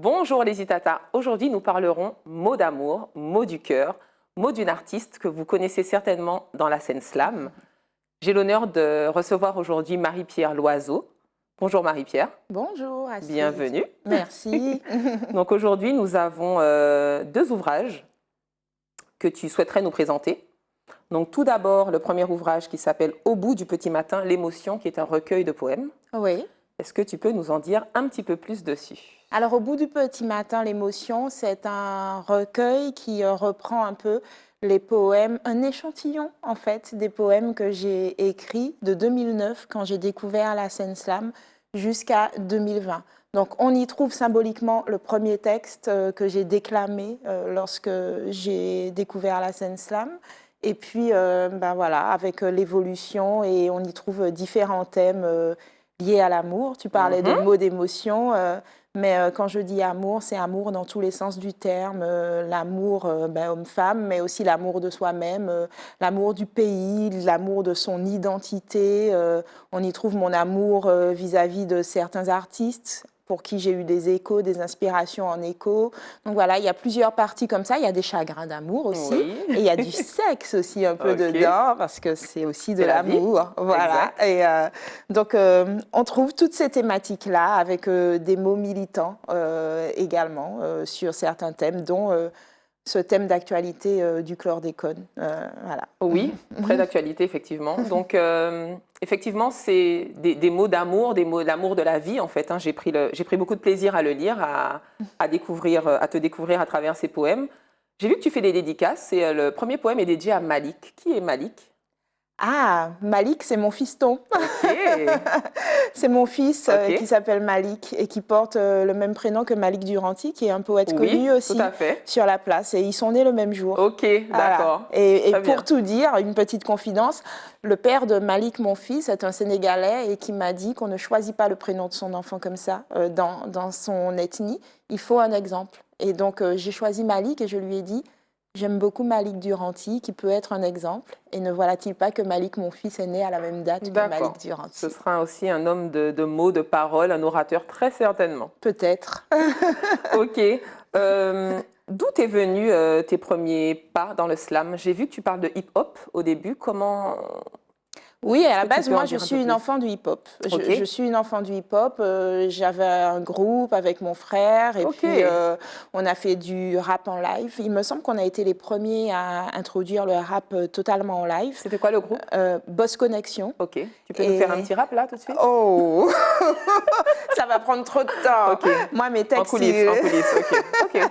Bonjour les Itata. Aujourd'hui, nous parlerons mots d'amour, mots du cœur, mots d'une artiste que vous connaissez certainement dans la scène slam. J'ai l'honneur de recevoir aujourd'hui Marie-Pierre Loiseau. Bonjour Marie-Pierre. Bonjour Astrid. Bienvenue. Merci. Donc aujourd'hui, nous avons deux ouvrages que tu souhaiterais nous présenter. Donc tout d'abord, le premier ouvrage qui s'appelle Au bout du petit matin, l'émotion, qui est un recueil de poèmes. Oui. Est-ce que tu peux nous en dire un petit peu plus dessus? Alors, Au bout du petit matin, l'émotion, c'est un recueil qui reprend un peu les poèmes, un échantillon en fait des poèmes que j'ai écrits de 2009 quand j'ai découvert la scène slam jusqu'à 2020. Donc, on y trouve symboliquement le premier texte que j'ai déclamé lorsque j'ai découvert la scène slam. Et puis, voilà, avec l'évolution, et on y trouve différents thèmes liés à l'amour. Tu parlais de mots d'émotion, mais quand je dis amour, c'est amour dans tous les sens du terme. L'amour homme-femme, mais aussi l'amour de soi-même, l'amour du pays, l'amour de son identité. On y trouve mon amour vis-à-vis de certains artistes pour qui j'ai eu des échos, des inspirations en écho. Donc voilà, il y a plusieurs parties comme ça. Il y a des chagrins d'amour aussi. Oui. Et il y a du sexe aussi un peu Ok. dedans, parce que c'est aussi de C'est la vie. l'amour. Voilà. Exact. Et donc, on trouve toutes ces thématiques-là avec des mots militants également sur certains thèmes, dont ce thème d'actualité du chlordécone. Voilà. Oui, très d'actualité, effectivement. Donc, effectivement, c'est des mots d'amour, des mots d'amour de la vie, en fait. Hein. J'ai pris beaucoup de plaisir à le lire, à te découvrir à travers ces poèmes. J'ai vu que tu fais des dédicaces, et le premier poème est dédié à Malik. Qui est Malik? Ah, Malik, c'est mon fiston. Ok. C'est mon fils Ok. qui s'appelle Malik et qui porte le même prénom que Malik Duranty, qui est un poète Oui, connu aussi tout à fait. sur la place. Et ils sont nés le même jour. Ok, Voilà. d'accord. Et Très bien. pour tout dire, une petite confidence, le père de Malik, mon fils, est un Sénégalais et qui m'a dit qu'on ne choisit pas le prénom de son enfant comme ça dans son ethnie. Il faut un exemple. Et donc, j'ai choisi Malik et je lui ai dit: j'aime beaucoup Malik Duranty, qui peut être un exemple. Et ne voilà-t-il pas que Malik, mon fils, est né à la même date que D'accord. Malik Duranty? Ce sera aussi un homme de mots, de paroles, un orateur, très certainement. Peut-être. Ok. D'où t'es venu tes premiers pas dans le slam? J'ai vu que tu parles de hip-hop au début. Comment... Oui, à la Est-ce que tu base, peux en moi, dire je un suis peu une plus? enfant du hip-hop. Ok. Je suis une enfant du hip-hop. J'avais un groupe avec mon frère et Ok. puis on a fait du rap en live. Il me semble qu'on a été les premiers à introduire le rap totalement en live. C'était quoi le groupe? Boss Connection. Ok. Tu peux nous faire un petit rap là tout de suite? Oh, ça va prendre trop de temps. Ok. Moi, mes En textes... coulisses, en coulisses. Ok. Ok.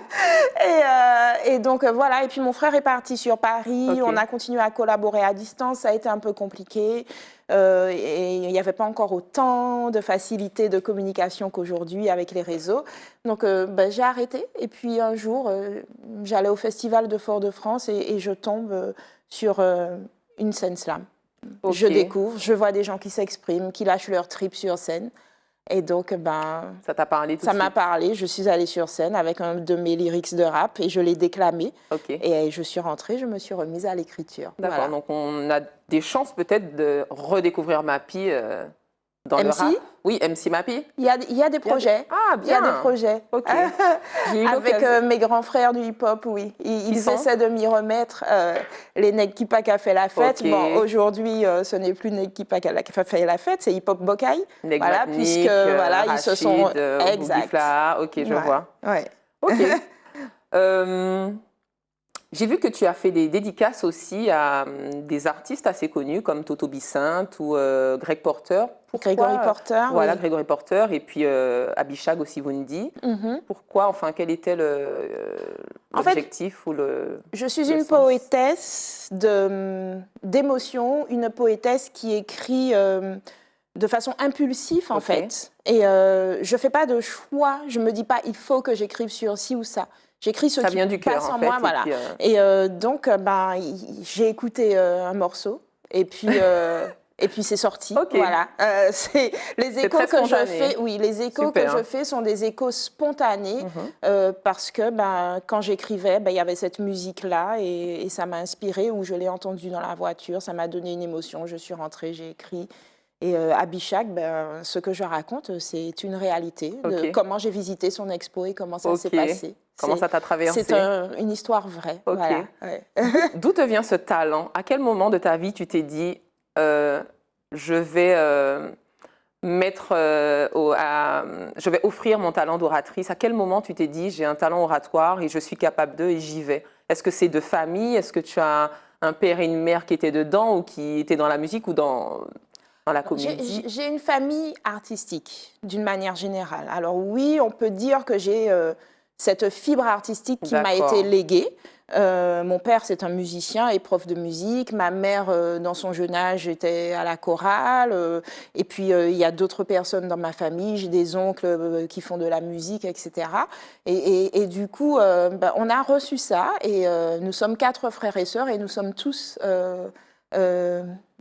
Et donc, voilà. Et puis, mon frère est parti sur Paris. Ok. On a continué à collaborer à distance. Ça a été un peu compliqué. Et il n'y avait pas encore autant de facilité de communication qu'aujourd'hui avec les réseaux. Donc, j'ai arrêté. Et puis, un jour, j'allais au Festival de Fort-de-France et je tombe sur une scène slam. Ok. Je découvre, je vois des gens qui s'expriment, qui lâchent leur trip sur scène. Et donc, Ça t'a parlé tout ça de m'a suite? parlé. Je suis allée sur scène avec un de mes lyrics de rap et je l'ai déclamé. Ok. Et je suis rentrée, je me suis remise à l'écriture. D'accord. Voilà. Donc on a des chances peut-être de redécouvrir Mappy dans le MC, rap. Oui, MC Mappy. il y a des projets. Ah, Il y a bien. des projets. Ok. J'ai eu Avec l'occasion. mes grands frères du hip-hop, oui. Ils sont essaient de m'y remettre. Les Neg Ki Pa qui a fait la fête. Ok. Bon, aujourd'hui, ce n'est plus Neg Ki Pa qui a fait la fête, c'est Hip Hop Bokai. Neg Voilà, Matnik, puisque voilà, ils se sont... Rachid, Boogie Exact. Fla. Ok, je Ouais, vois. ouais. Ok. Euh, J'ai vu que tu as fait des dédicaces aussi à des artistes assez connus comme Toto Bicinte ou Greg Porter. Pourquoi, Gregory Porter, voilà, oui. Gregory Porter et puis Abishag aussi Vundi. Mhm. Pourquoi, enfin, quel était En fait, l'objectif ou je suis le une sens? poétesse d'émotion, une poétesse qui écrit de façon impulsive, en Ok. fait. Et je ne fais pas de choix, je ne me dis pas il faut que j'écrive sur ci ou ça. J'écris ce Ça qui vient du cœur, passe en en fait. moi, Et voilà. puis, Et donc, j'ai écouté un morceau, et puis c'est sorti. Ok. Voilà. C'est les échos très que je spontané. fais. Oui, les échos Super. que je fais sont des échos spontanés parce que quand j'écrivais, il y avait cette musique-là et ça m'a inspirée ou je l'ai entendue dans la voiture. Ça m'a donné une émotion. Je suis rentrée, j'ai écrit. Et à Bichak, ben, ce que je raconte, c'est une réalité de Ok. comment j'ai visité son expo et comment ça s'est Ok. passé. Comment ça t'a C'est traversé? une histoire vraie. Ok. Voilà. Ouais. D'où te vient ce talent? À quel moment de ta vie tu t'es dit, je vais mettre, je vais offrir mon talent d'oratrice? À quel moment tu t'es dit, j'ai un talent oratoire et je suis capable de et j'y vais? Est-ce que c'est de famille? Est-ce que tu as un père et une mère qui étaient dedans ou qui étaient dans la musique ou dans la comédie? J'ai une famille artistique, d'une manière générale. Alors oui, on peut dire que j'ai cette fibre artistique qui m'a été D'accord. léguée. Mon père, c'est un musicien et prof de musique. Ma mère, dans son jeune âge, était à la chorale. Et puis, il y a d'autres personnes dans ma famille. J'ai des oncles qui font de la musique, etc. Et du coup, ben, on a reçu ça. Et nous sommes 4 frères et sœurs et nous sommes tous...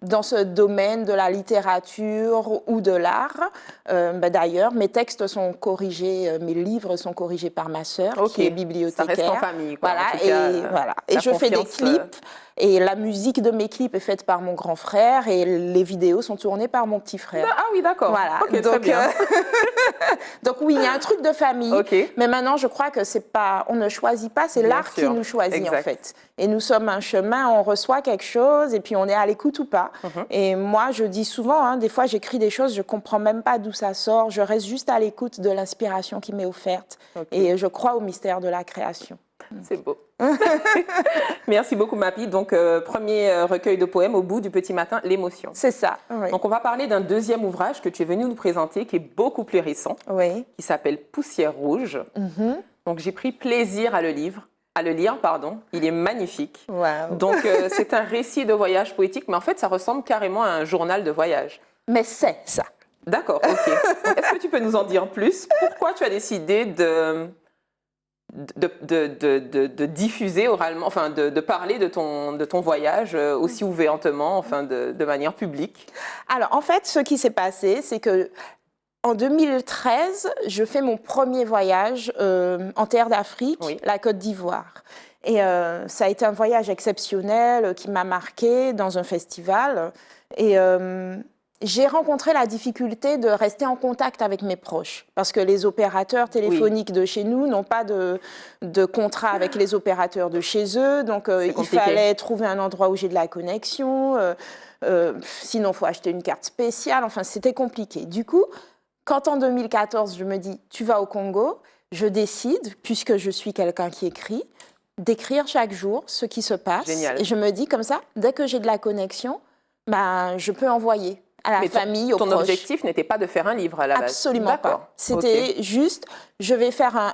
dans ce domaine de la littérature ou de l'art. Ben d'ailleurs, mes textes sont corrigés, mes livres sont corrigés par ma sœur, Ok. qui est Ça reste en bibliothécaire. famille, quoi. Voilà, En tout cas, et voilà. Et la je fais des confiance. clips, et la musique de mes clips est faite par mon grand frère, et les vidéos sont tournées par mon petit frère. Ah oui, d'accord. Voilà, Ok, très donc, bien. donc oui, il y a un truc de famille, Ok. mais maintenant je crois que c'est pas, on ne choisit pas, c'est Bien l'art qui sûr. nous choisit Exact. en fait. Et nous sommes un chemin, on reçoit quelque chose et puis on est à l'écoute ou pas. Mhm. Et moi je dis souvent, hein, des fois j'écris des choses, je comprends même pas d'où ça sort, je reste juste à l'écoute de l'inspiration qui m'est offerte. Ok. Et je crois au mystère de la création. C'est beau. Merci beaucoup, Mappy. Donc, premier recueil de poèmes au bout du petit matin, l'émotion. C'est ça, oui. Donc, on va parler d'un deuxième ouvrage que tu es venu nous présenter, qui est beaucoup plus récent, Oui. qui s'appelle Poussière rouge. Mhm. Donc, j'ai pris plaisir à le lire, pardon. Il est magnifique. Wow. Donc, c'est un récit de voyage poétique, mais en fait, ça ressemble carrément à un journal de voyage. Mais c'est ça. D'accord, ok. Est-ce que tu peux nous en dire plus? Pourquoi tu as décidé de diffuser oralement, enfin de parler de ton voyage aussi ouvertement, enfin de manière publique? Alors en fait, ce qui s'est passé, c'est que en 2013, je fais mon premier voyage en terre d'Afrique, Oui. la Côte d'Ivoire. Et ça a été un voyage exceptionnel qui m'a marqué dans un festival. Et j'ai rencontré la difficulté de rester en contact avec mes proches parce que les opérateurs téléphoniques de chez nous n'ont pas de contrat avec les opérateurs de chez eux. Donc, il fallait trouver un endroit où j'ai de la connexion. Sinon, il faut acheter une carte spéciale. Enfin, c'était compliqué. Du coup, quand en 2014, je me dis, tu vas au Congo, je décide, puisque je suis quelqu'un qui écrit, d'écrire chaque jour ce qui se passe. Génial. Et je me dis comme ça, dès que j'ai de la connexion, ben, je peux envoyer à la famille, aux proches. Ton objectif n'était pas de faire un livre à la base? Absolument pas. C'était juste, je vais faire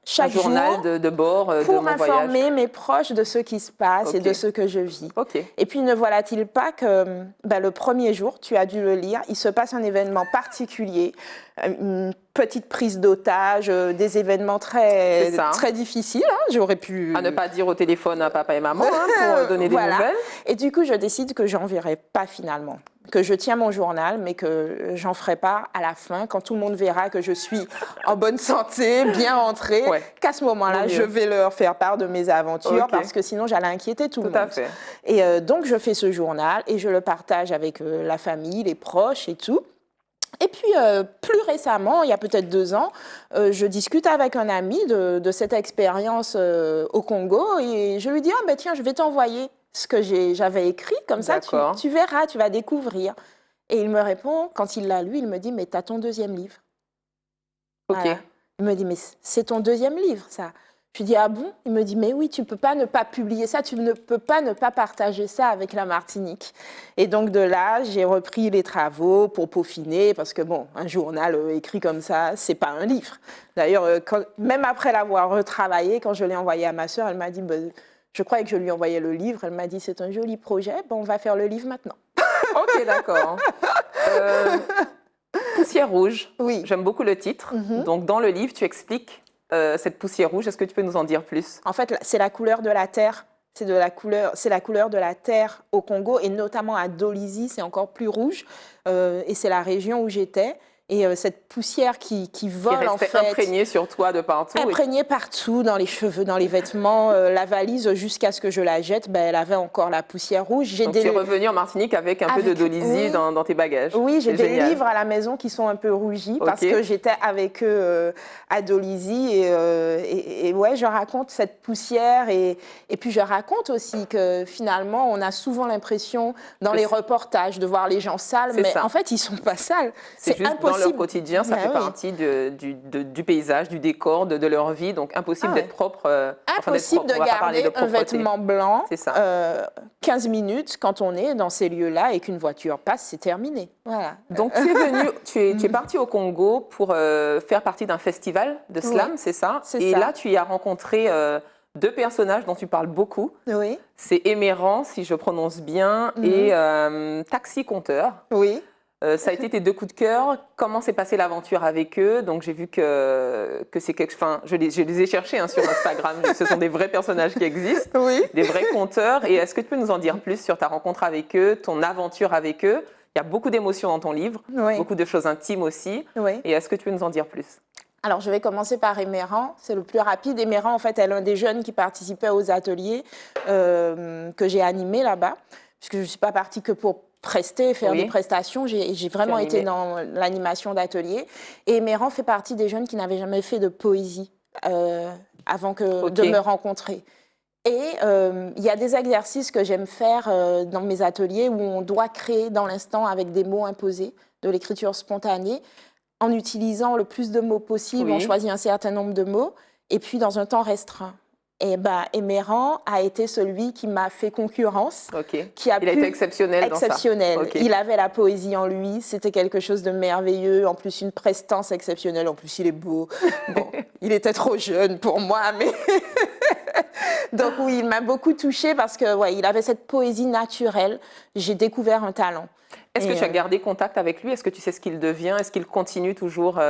chaque jour journal de bord de pour mon voyage. informer mes proches de ce qui se passe et de ce que je vis. Et puis ne voilà-t-il pas que le premier jour, tu as dû le lire, il se passe un événement particulier, une petite prise d'otage, des événements très difficiles. Hein, j'aurais pu... À ne pas dire au téléphone à papa et maman pour donner des nouvelles. Et du coup, je décide que j'enverrai pas finalement. Que je tiens mon journal, mais que j'en ferai pas à la fin, quand tout le monde verra que je suis en bonne santé, bien rentrée, qu'à ce moment-là, je vais leur faire part de mes aventures, parce que sinon, j'allais inquiéter tout le monde. Tout à fait. Et donc, je fais ce journal et je le partage avec la famille, les proches et tout. Et puis, plus récemment, il y a peut-être 2 ans, je discute avec un ami de cette expérience au Congo et je lui dis, ah ben tiens, je vais t'envoyer ce que j'avais écrit, comme ça tu verras, tu vas découvrir. Et il me répond, quand il l'a lu, il me dit, mais t'as ton 2e livre. Ok. Voilà. Il me dit, mais c'est ton 2e livre, ça. Je lui dis, ah bon? Il me dit, mais oui, tu ne peux pas ne pas publier ça, tu ne peux pas ne pas partager ça avec la Martinique. Et donc de là, j'ai repris les travaux pour peaufiner, parce que bon, un journal écrit comme ça, c'est pas un livre. D'ailleurs, même après l'avoir retravaillé, quand je l'ai envoyé à ma sœur, elle m'a dit, je croyais que je lui envoyais le livre, elle m'a dit, c'est un joli projet, on va faire le livre maintenant. Ok, d'accord. Poussière rouge, oui. J'aime beaucoup le titre. Donc dans le livre, tu expliques cette poussière rouge. Est-ce que tu peux nous en dire plus? En fait, c'est la couleur de la terre. C'est la couleur de la terre au Congo et notamment à Dolisie, c'est encore plus rouge. Et c'est la région où j'étais. Et cette poussière qui vole, en fait. Imprégnée sur toi de partout. Imprégnée partout, dans les cheveux, dans les vêtements. La valise, jusqu'à ce que je la jette, ben, elle avait encore la poussière rouge. Donc, tu es revenue en Martinique avec un peu de Dolisie dans tes bagages. Oui, j'ai des livres à la maison qui sont un peu rougis parce que j'étais avec eux à Dolisie. Et ouais, je raconte cette poussière. Et puis, je raconte aussi que finalement, on a souvent l'impression, dans les reportages, de voir les gens sales. Mais en fait, ils ne sont pas sales. C'est juste impossible. Dans leur quotidien, ça fait partie du paysage, du décor, de leur vie. Donc, impossible d'être propre. Impossible de garder un vêtement blanc 15 minutes quand on est dans ces lieux-là et qu'une voiture passe, c'est terminé. Voilà. Donc, tu es venue, tu es partie au Congo pour faire partie d'un festival de slam, c'est ça? Et là, tu y as rencontré deux personnages dont tu parles beaucoup. Oui. C'est Émérant, si je prononce bien, et Taxi Conteur. Oui. Ça a été tes deux coups de cœur. Comment s'est passée l'aventure avec eux? Donc, j'ai vu que c'est quelque... Enfin, je les ai cherchés sur Instagram. Ce sont des vrais personnages qui existent, des vrais conteurs. Et est-ce que tu peux nous en dire plus sur ta rencontre avec eux, ton aventure avec eux? Il y a beaucoup d'émotions dans ton livre, beaucoup de choses intimes aussi. Et est-ce que tu peux nous en dire plus? Alors, je vais commencer par Émérant, c'est le plus rapide. Émérant, en fait, elle est un des jeunes qui participait aux ateliers que j'ai animés là-bas, puisque je ne suis pas partie que pour faire des prestations. J'ai vraiment été dans l'animation d'ateliers. Et Émérant fait partie des jeunes qui n'avaient jamais fait de poésie avant de me rencontrer. Et il y a des exercices que j'aime faire dans mes ateliers où on doit créer dans l'instant avec des mots imposés, de l'écriture spontanée, en utilisant le plus de mots possible. On choisit un certain nombre de mots et puis dans un temps restreint. Et Émérant a été celui qui m'a fait concurrence. Il a été exceptionnel dans ça. Il avait la poésie en lui, c'était quelque chose de merveilleux. En plus, une prestance exceptionnelle. En plus, il est beau. Bon, il était trop jeune pour moi, mais... Donc oui, il m'a beaucoup touchée parce que il avait cette poésie naturelle. J'ai découvert un talent. Est-ce que tu as gardé contact avec lui? Est-ce que tu sais ce qu'il devient? Est-ce qu'il continue toujours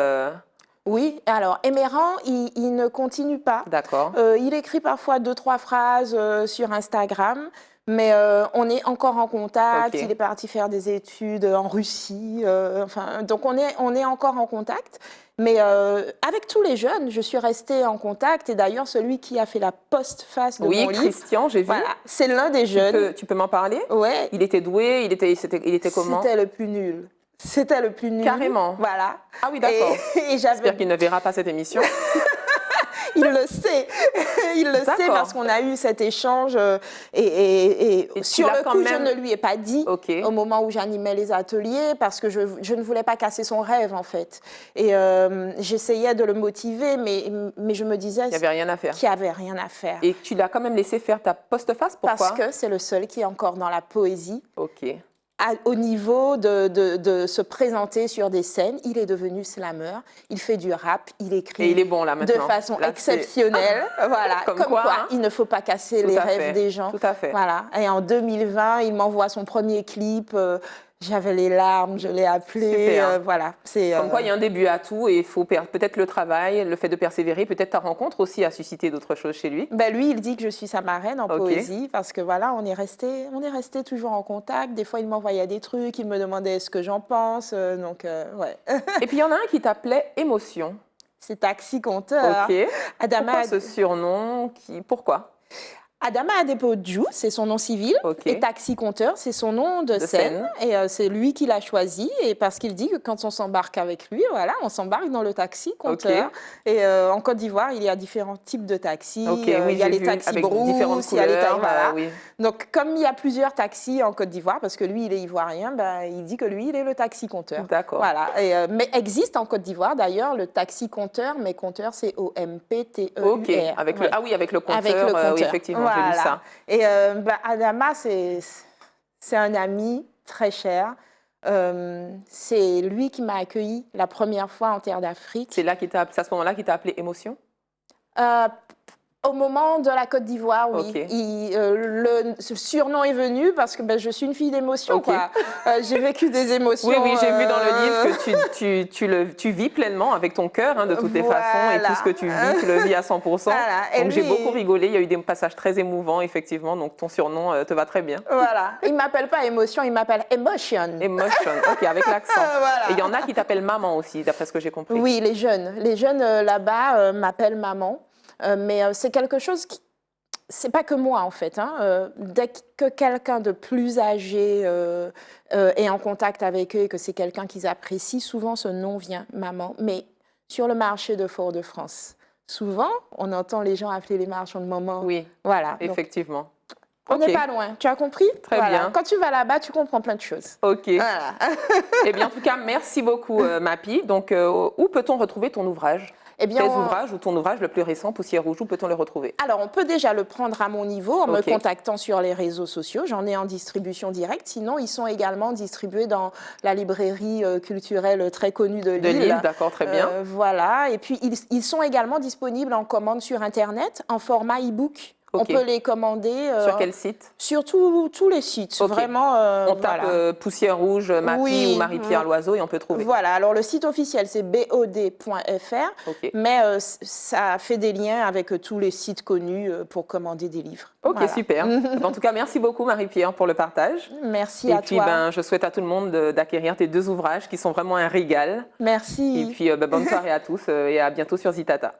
Oui, alors Émérant, il ne continue pas. D'accord. Il écrit parfois 2-3 phrases sur Instagram, mais on est encore en contact. Il est parti faire des études en Russie. Donc on est encore en contact. Mais avec tous les jeunes, je suis restée en contact. Et d'ailleurs, celui qui a fait la postface de mon livre... Oui, Christian, j'ai vu. Voilà, c'est l'un des jeunes. Tu peux m'en parler? Ouais. Il était doué, il était comment? C'était le plus nul. C'était le plus nul. Carrément. Voilà. Ah oui, d'accord. J'espère qu'il ne verra pas cette émission. Il le sait. Il le sait parce qu'on a eu cet échange. Et sur le coup, je ne lui ai pas dit au moment où j'animais les ateliers parce que je ne voulais pas casser son rêve, en fait. Et j'essayais de le motiver, mais je me disais qu'il n'y avait rien à faire. Qu'il n'y avait rien à faire. Et tu l'as quand même laissé faire ta postface? Pourquoi? Parce que c'est le seul qui est encore dans la poésie. Ok. Au niveau de se présenter sur des scènes, il est devenu slammer, il fait du rap, il écrit et il est bon, là, maintenant. de façon exceptionnelle. Voilà. Comme quoi il ne faut pas casser les rêves des gens. Tout à fait. Voilà. Et en 2020, il m'envoie son premier clip. J'avais les larmes, je l'ai appelé. Voilà. Comme quoi, il y a un début à tout et il faut peut-être le travail, le fait de persévérer, peut-être ta rencontre aussi a suscité d'autres choses chez lui. Lui, il dit que je suis sa marraine en poésie parce que voilà, on est resté toujours en contact. Des fois, il m'envoyait des trucs, il me demandait ce que j'en pense. Donc, ouais. Et puis, il y en a un qui t'appelait Émotion. C'est Taxi Conteur. Ok. Pourquoi ce surnom? Pourquoi? Adama Adepoju, c'est son nom civil, et Taxi Conteur, c'est son nom de scène. Et c'est lui qui l'a choisi, et parce qu'il dit que quand on s'embarque avec lui, voilà, on s'embarque dans le Taxi Conteur. Et en Côte d'Ivoire, il y a différents types de taxis. Il y a les taxis brousse, il y a les taxis... Donc, comme il y a plusieurs taxis en Côte d'Ivoire, parce que lui, il est ivoirien, il dit que lui, il est le Taxi Conteur. D'accord. Voilà. Mais existe en Côte d'Ivoire, d'ailleurs, le Taxi Conteur, mais Conteur, c'est O-M-P-T-E-U-R. Ok, avec le compteur. Avec le compteur. Oui, effectivement. J'ai vu ça. Et Adama, c'est un ami très cher. C'est lui qui m'a accueilli la première fois en Terre d'Afrique. C'est à ce moment-là qu'il t'a appelé Émotion? Au moment de la Côte d'Ivoire, oui. Ok. Ce surnom est venu parce que ben, je suis une fille d'émotion. Ok. J'ai vécu des émotions. Oui, oui, j'ai vu dans le livre que tu vis pleinement avec ton cœur, hein, de toutes les façons, et tout ce que tu vis, tu le vis à 100%. Voilà. Donc j'ai beaucoup rigolé, il y a eu des passages très émouvants, effectivement, donc ton surnom te va très bien. Voilà. Il ne m'appelle pas émotion, il m'appelle emotion. Emotion, ok, avec l'accent. Voilà. Et il y en a qui t'appellent maman aussi, d'après ce que j'ai compris. Oui, les jeunes. Les jeunes là-bas m'appellent maman. Mais c'est quelque chose qui... C'est pas que moi en fait. Hein. Dès que quelqu'un de plus âgé est en contact avec eux et que c'est quelqu'un qu'ils apprécient, souvent ce nom vient maman. Mais sur le marché de Fort-de-France, souvent on entend les gens appeler les marchands de maman. Oui, voilà. effectivement. Donc, on n'est pas loin, tu as compris? Très bien. Quand tu vas là-bas, tu comprends plein de choses. Ok. Voilà. Eh bien, en tout cas, merci beaucoup, Mappy. Donc, où peut-on retrouver ton ouvrage? Eh bien, tes ouvrages ou ton ouvrage le plus récent, Poussière rouge, où peut-on le retrouver? Alors, on peut déjà le prendre à mon niveau en me contactant sur les réseaux sociaux. J'en ai en distribution directe. Sinon, ils sont également distribués dans la librairie culturelle très connue de Lille. De Lille, d'accord, très bien. Voilà. Et puis, ils sont également disponibles en commande sur Internet en format e-book. On peut les commander. Sur quel site? Sur tous les sites. Vraiment. On tape Poussière rouge, Mappy ou Marie-Pierre Loiseau et on peut trouver. Voilà. Alors, le site officiel, c'est bod.fr. Mais ça fait des liens avec tous les sites connus pour commander des livres. Ok, voilà. Super. En tout cas, merci beaucoup, Marie-Pierre, pour le partage. Merci à toi. Et puis, je souhaite à tout le monde d'acquérir tes deux ouvrages qui sont vraiment un régal. Merci. Et puis, bonne soirée à tous et à bientôt sur Zitata.